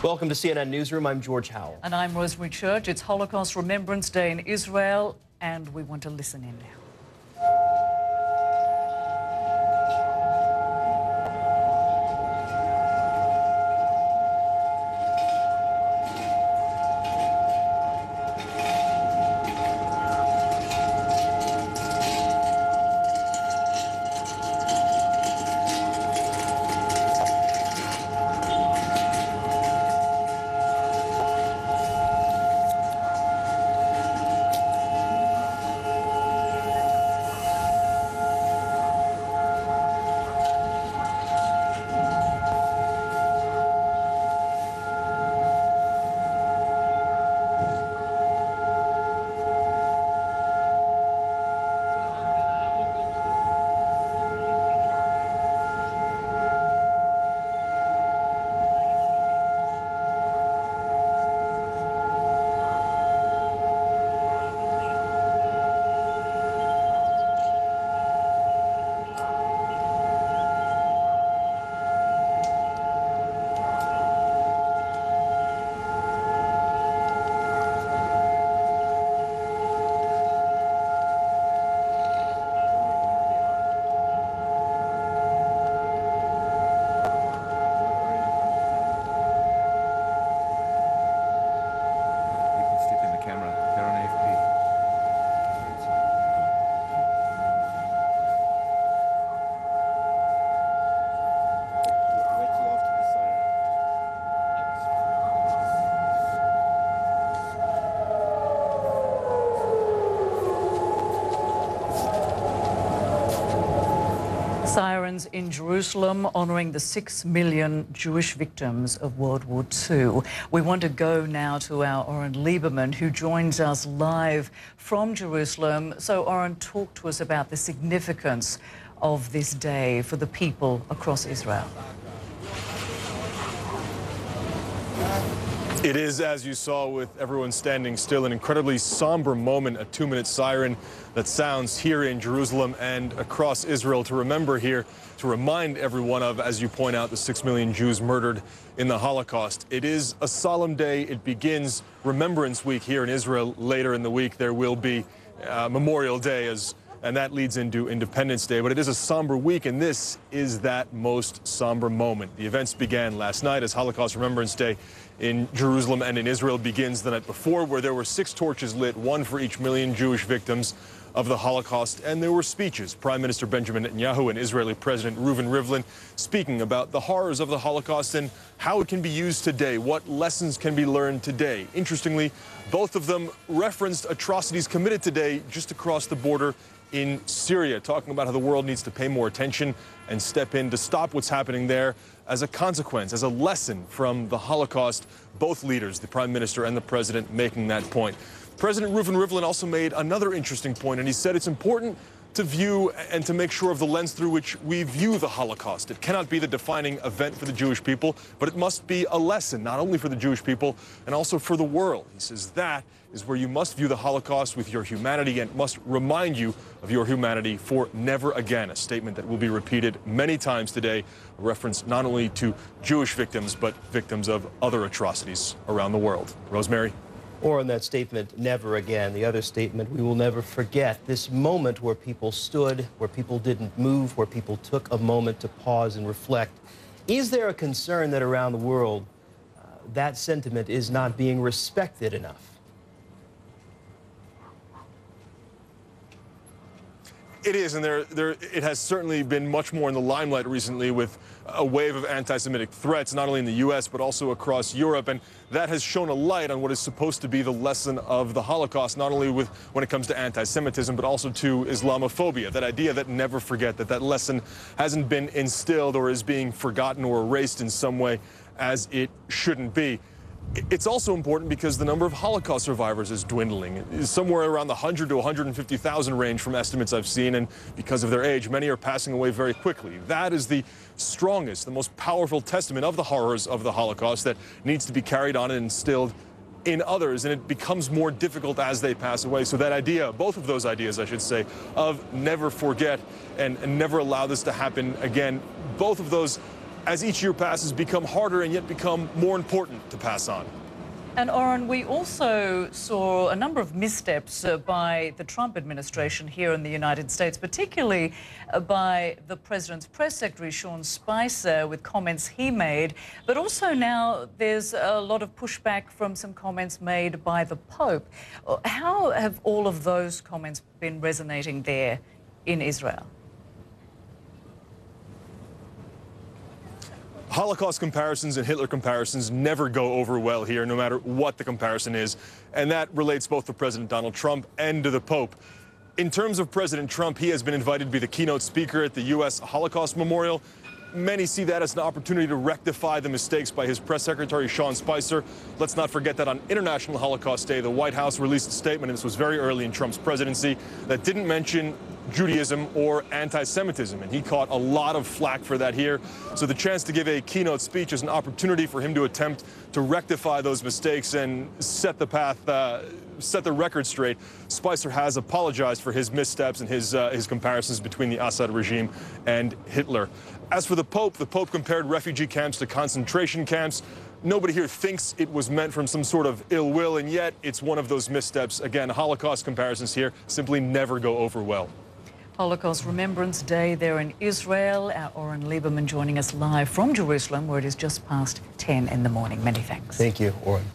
Welcome to CNN Newsroom. I'm George Howell. And I'm Rosemary Church. It's Holocaust Remembrance Day in Israel, and we want to listen in now. Sirens in Jerusalem honouring the 6 million Jewish victims of World War II. We want to go now to our Oren Lieberman, who joins us live from Jerusalem. So, Oren, talk to us about the significance of this day for the people across Israel. It is, as you saw, with everyone standing still, an incredibly somber moment, a 2-minute siren that sounds here in Jerusalem and across Israel to remember here, to remind everyone of, as you point out, the 6 million Jews murdered in the Holocaust. It is a solemn day. It begins Remembrance Week here in Israel. Later in the week, there will be Memorial Day, and that leads into Independence Day. But it is a somber week, and this is that most somber moment. The events began last night as Holocaust Remembrance Day in Jerusalem and in Israel begins the night before, where there were 6 torches lit, 1 for each million Jewish victims of the Holocaust, and there were speeches. Prime Minister Benjamin Netanyahu and Israeli President Reuven Rivlin speaking about the horrors of the Holocaust and how it can be used today, what lessons can be learned today. Interestingly, both of them referenced atrocities committed today just across the border in Syria, talking about how the world needs to pay more attention and step in to stop what's happening there as a consequence, as a lesson from the Holocaust. Both leaders, the Prime Minister and the President, making that point. President Reuven Rivlin also made another interesting point, and he said it's important to view and to make sure of the lens through which we view the Holocaust. It cannot be the defining event for the Jewish people, but it must be a lesson, not only for the Jewish people, and also for the world. He says that is where you must view the Holocaust with your humanity and must remind you of your humanity for never again, a statement that will be repeated many times today, a reference not only to Jewish victims, but victims of other atrocities around the world. Rosemary? Or in that statement, never again. The other statement, we will never forget this moment where people stood, where people didn't move, where people took a moment to pause and reflect. Is there a concern that around the world that sentiment is not being respected enough? It is, and it has certainly been much more in the limelight recently with a wave of anti-Semitic threats, not only in the U.S., but also across Europe. And that has shown a light on what is supposed to be the lesson of the Holocaust, not only when it comes to anti-Semitism, but also to Islamophobia, that idea that never forget, that lesson hasn't been instilled or is being forgotten or erased in some way as it shouldn't be. It's also important because the number of Holocaust survivors is dwindling. It is somewhere around the 100 to 150,000 range from estimates I've seen, and because of their age, many are passing away very quickly. That is the strongest, the most powerful testament of the horrors of the Holocaust that needs to be carried on and instilled in others, and it becomes more difficult as they pass away. So that idea, both of those ideas, I should say, of never forget and never allow this to happen again, both of those as each year passes, become harder and yet become more important to pass on. And Oren, we also saw a number of missteps by the Trump administration here in the United States, particularly by the president's press secretary, Sean Spicer, with comments he made. But also now there's a lot of pushback from some comments made by the Pope. How have all of those comments been resonating there in Israel? Holocaust comparisons and Hitler comparisons never go over well here, no matter what the comparison is. And that relates both to President Donald Trump and to the Pope. In terms of President Trump, he has been invited to be the keynote speaker at the U.S. Holocaust Memorial. Many see that as an opportunity to rectify the mistakes by his press secretary, Sean Spicer. Let's not forget that on International Holocaust Day, the White House released a statement, and this was very early in Trump's presidency, that didn't mention Judaism or anti-Semitism, and he caught a lot of flack for that here. So the chance to give a keynote speech is an opportunity for him to attempt to rectify those mistakes and set the path, set the record straight. Spicer has apologized for his missteps and his comparisons between the Assad regime and Hitler. As for the Pope compared refugee camps to concentration camps. Nobody here thinks it was meant from some sort of ill will, and yet it's one of those missteps. Again, Holocaust comparisons here simply never go over well. Holocaust Remembrance Day there in Israel. Our Oren Lieberman joining us live from Jerusalem, where it is just past 10 in the morning. Many thanks. Thank you, Oren.